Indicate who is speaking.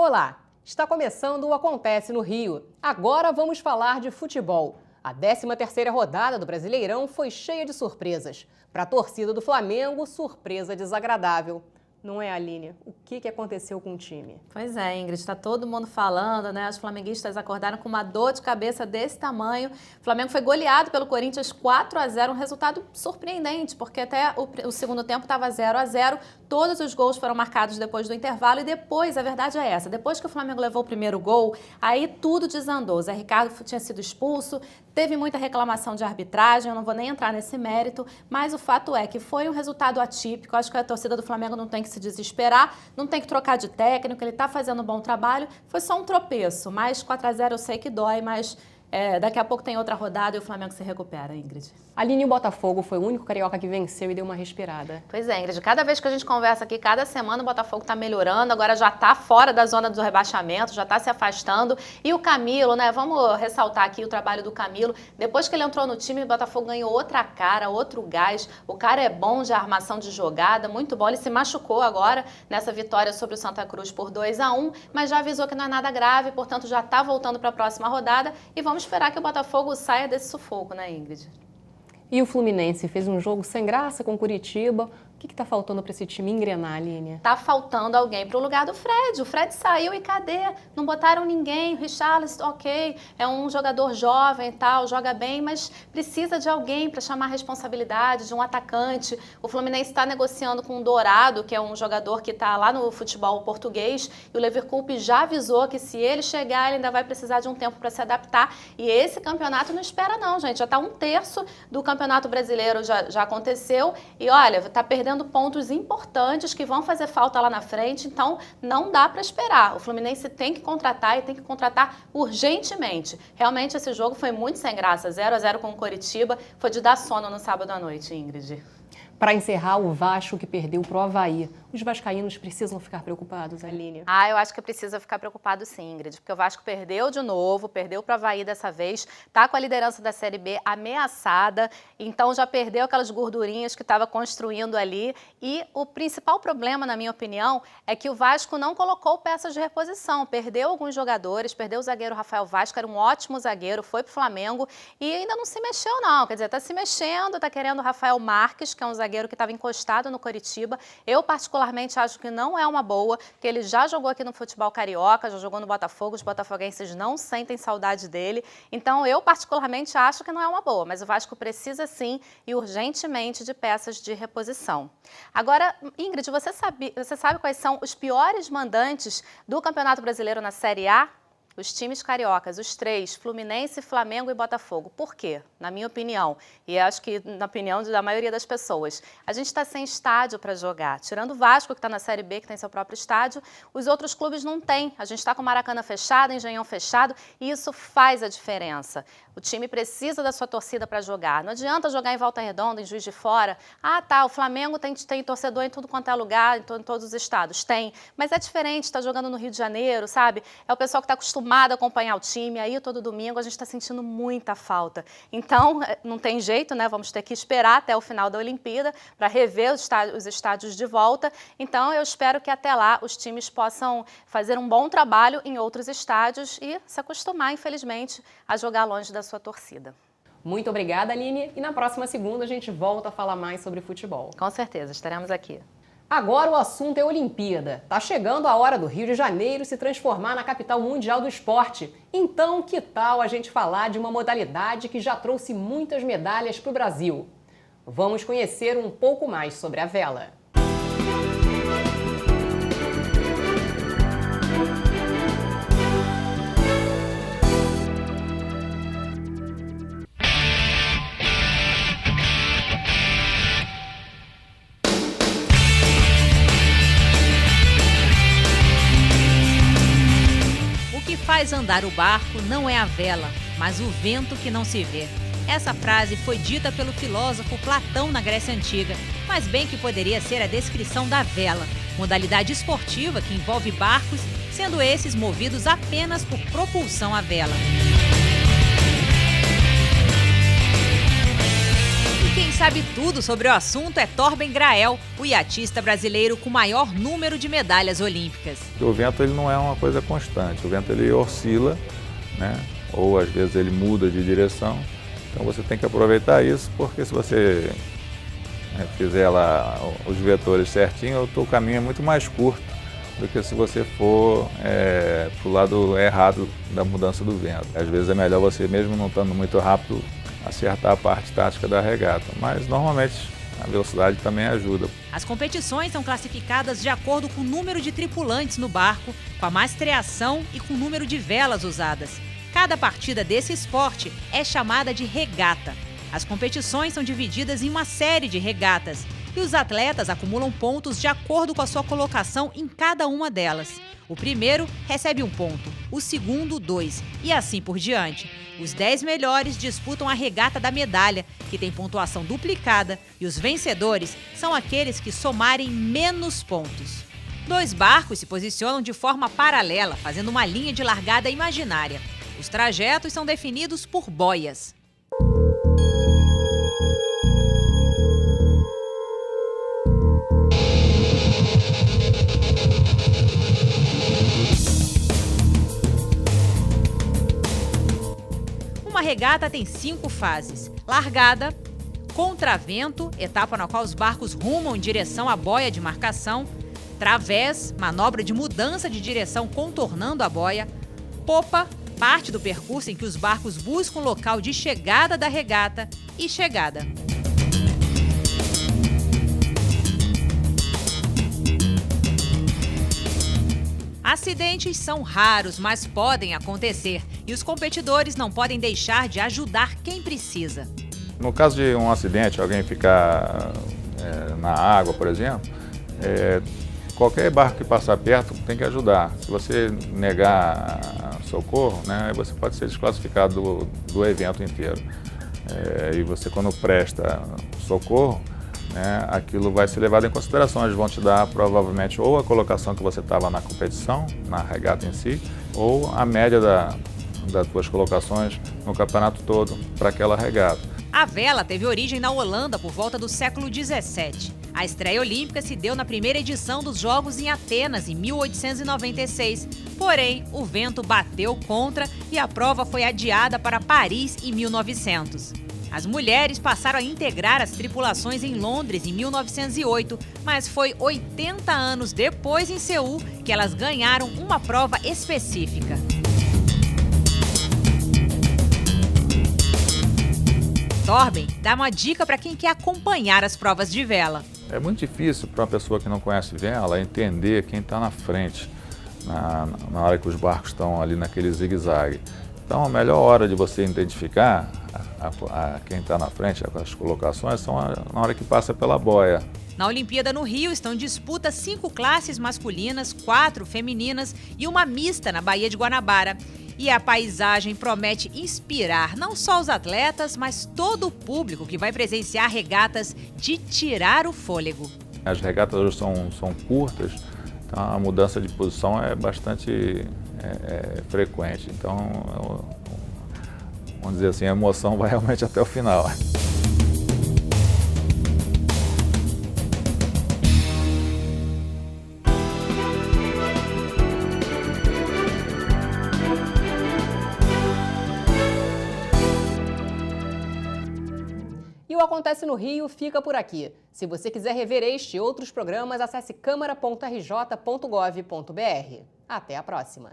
Speaker 1: Olá, está começando o Acontece no Rio. Agora vamos falar de futebol. A 13ª rodada do Brasileirão foi cheia de surpresas. Para a torcida do Flamengo, surpresa desagradável. Não é, Aline? O que aconteceu com o time?
Speaker 2: Pois é, Ingrid, está todo mundo falando, né? Os flamenguistas acordaram com uma dor de cabeça desse tamanho. O Flamengo foi goleado pelo Corinthians 4-0, um resultado surpreendente, porque até o segundo tempo estava 0-0. Todos os gols foram marcados depois do intervalo e depois, a verdade é essa, depois que o Flamengo levou o primeiro gol, aí tudo desandou. O Zé Ricardo tinha sido expulso, teve muita reclamação de arbitragem, eu não vou nem entrar nesse mérito, mas o fato é que foi um resultado atípico. Acho que a torcida do Flamengo não tem que se desesperar, não tem que trocar de técnico, ele está fazendo um bom trabalho, foi só um tropeço, mas 4-0 eu sei que dói, mas daqui a pouco tem outra rodada e o Flamengo se recupera, Ingrid.
Speaker 1: Aline, o Botafogo foi o único carioca que venceu e deu uma respirada.
Speaker 2: Pois é, Ingrid, cada vez que a gente conversa aqui, cada semana o Botafogo está melhorando, agora já está fora da zona do rebaixamento, já está se afastando. E o Camilo, né, vamos ressaltar aqui o trabalho do Camilo. Depois que ele entrou no time, o Botafogo ganhou outra cara, outro gás. O cara é bom de armação de jogada, muito bom. Ele se machucou agora nessa vitória sobre o Santa Cruz por 2-1, mas já avisou que não é nada grave, portanto já está voltando para a próxima rodada e vamos esperar que o Botafogo saia desse sufoco, né, Ingrid?
Speaker 1: E o Fluminense fez um jogo sem graça com o Curitiba. O que está faltando para esse time engrenar, Aline?
Speaker 2: Tá faltando alguém para o lugar do Fred. O Fred saiu e cadê? Não botaram ninguém. O Richarlison, ok, é um jogador jovem e tal, joga bem, mas precisa de alguém para chamar a responsabilidade, de um atacante. O Fluminense está negociando com o Dourado, que é um jogador que está lá no futebol português, e o Leverkusen já avisou que se ele chegar, ele ainda vai precisar de um tempo para se adaptar. E esse campeonato não espera não, gente. Já está 1/3 do Campeonato Brasileiro já aconteceu e olha, está perdendo pontos importantes que vão fazer falta lá na frente, então não dá para esperar. O Fluminense tem que contratar e tem que contratar urgentemente. Realmente esse jogo foi muito sem graça, 0-0 com o Coritiba, foi de dar sono no sábado à noite, Ingrid.
Speaker 1: Para encerrar, o Vasco que perdeu para o Avaí. Os vascaínos precisam ficar preocupados, Aline?
Speaker 2: Eu acho que precisa ficar preocupado sim, Ingrid, porque o Vasco perdeu de novo, perdeu para o Avaí dessa vez, está com a liderança da Série B ameaçada, então já perdeu aquelas gordurinhas que estava construindo ali e o principal problema, na minha opinião, é que o Vasco não colocou peças de reposição, perdeu alguns jogadores, perdeu o zagueiro Rafael Vaz, que era um ótimo zagueiro, foi para o Flamengo e ainda não se mexeu não, quer dizer, está se mexendo, está querendo o Rafael Marques, que é um zagueiro que estava encostado no Coritiba. Eu, particularmente, acho que não é uma boa, porque ele já jogou aqui no futebol carioca, já jogou no Botafogo, os botafoguenses não sentem saudade dele. Então, eu, particularmente, acho que não é uma boa, mas o Vasco precisa, sim, e urgentemente, de peças de reposição. Agora, Ingrid, você sabe quais são os piores mandantes do Campeonato Brasileiro na Série A? Os times cariocas, os três, Fluminense, Flamengo e Botafogo. Por quê? Na minha opinião, e acho que na opinião da maioria das pessoas, a gente está sem estádio para jogar. Tirando o Vasco, que está na Série B, que tem seu próprio estádio, os outros clubes não têm. A gente está com o Maracanã fechado, Engenhão fechado, e isso faz a diferença. O time precisa da sua torcida para jogar. Não adianta jogar em Volta Redonda, em Juiz de Fora. O Flamengo tem torcedor em tudo quanto é lugar, em todos os estados. Tem, mas é diferente, está jogando no Rio de Janeiro, sabe? É o pessoal que está acostumado a acompanhar o time, aí todo domingo a gente está sentindo muita falta. Então, não tem jeito, né? Vamos ter que esperar até o final da Olimpíada para rever os estádios de volta. Então, eu espero que até lá os times possam fazer um bom trabalho em outros estádios e se acostumar, infelizmente, a jogar longe da sua torcida.
Speaker 1: Muito obrigada, Aline. E na próxima segunda a gente volta a falar mais sobre futebol.
Speaker 2: Com certeza, estaremos aqui.
Speaker 1: Agora o assunto é Olimpíada. Tá chegando a hora do Rio de Janeiro se transformar na capital mundial do esporte. Então, que tal a gente falar de uma modalidade que já trouxe muitas medalhas para o Brasil? Vamos conhecer um pouco mais sobre a vela.
Speaker 3: Faz andar o barco não é a vela, mas o vento que não se vê. Essa frase foi dita pelo filósofo Platão na Grécia Antiga, mas bem que poderia ser a descrição da vela, modalidade esportiva que envolve barcos, sendo esses movidos apenas por propulsão à vela. Quem sabe tudo sobre o assunto é Torben Grael, o iatista brasileiro com maior número de medalhas olímpicas.
Speaker 4: O vento ele não é uma coisa constante, o vento ele oscila, né? Ou às vezes ele muda de direção. Então você tem que aproveitar isso, porque se você fizer lá os vetores certinho, o teu caminho é muito mais curto do que se você for para o lado errado da mudança do vento. Às vezes é melhor você, mesmo não estando muito rápido, acertar a parte tática da regata, mas normalmente a velocidade também ajuda.
Speaker 3: As competições são classificadas de acordo com o número de tripulantes no barco, com a mastreação e com o número de velas usadas. Cada partida desse esporte é chamada de regata. As competições são divididas em uma série de regatas e os atletas acumulam pontos de acordo com a sua colocação em cada uma delas. O primeiro recebe 1 ponto, o segundo 2 e assim por diante. Os 10 melhores disputam a regata da medalha, que tem pontuação duplicada, e os vencedores são aqueles que somarem menos pontos. 2 barcos se posicionam de forma paralela, fazendo uma linha de largada imaginária. Os trajetos são definidos por boias. Uma regata tem 5 fases: largada, contravento, etapa na qual os barcos rumam em direção à boia de marcação, través, manobra de mudança de direção contornando a boia, popa, parte do percurso em que os barcos buscam o local de chegada da regata, e chegada. Acidentes são raros, mas podem acontecer, e os competidores não podem deixar de ajudar quem precisa.
Speaker 4: No caso de um acidente, alguém ficar na água, por exemplo, qualquer barco que passar perto tem que ajudar. Se você negar socorro, né, você pode ser desclassificado do evento inteiro. E você, quando presta socorro, né, aquilo vai ser levado em consideração. Eles vão te dar provavelmente ou a colocação que você estava na competição, na regata em si, ou a média das tuas colocações no campeonato todo para aquela regata.
Speaker 3: A vela teve origem na Holanda por volta do século XVII. A estreia olímpica se deu na primeira edição dos Jogos em Atenas, em 1896. Porém, o vento bateu contra e a prova foi adiada para Paris em 1900. As mulheres passaram a integrar as tripulações em Londres em 1908, mas foi 80 anos depois, em Seul, que elas ganharam uma prova específica. Torben dá uma dica para quem quer acompanhar as provas de vela.
Speaker 4: É muito difícil para uma pessoa que não conhece vela entender quem está na frente, na hora que os barcos estão ali naquele zigue-zague. Então, a melhor hora de você identificar quem está na frente, as colocações, são na hora que passa pela boia.
Speaker 3: Na Olimpíada no Rio estão em disputa 5 classes masculinas, 4 femininas e uma mista na Baía de Guanabara. E a paisagem promete inspirar não só os atletas, mas todo o público que vai presenciar regatas de tirar o fôlego.
Speaker 4: As regatas hoje são curtas, então a mudança de posição é bastante frequente. Então, vamos dizer assim, a emoção vai realmente até o final.
Speaker 1: E o Acontece no Rio fica por aqui. Se você quiser rever este e outros programas, acesse câmara.rj.gov.br. Até a próxima!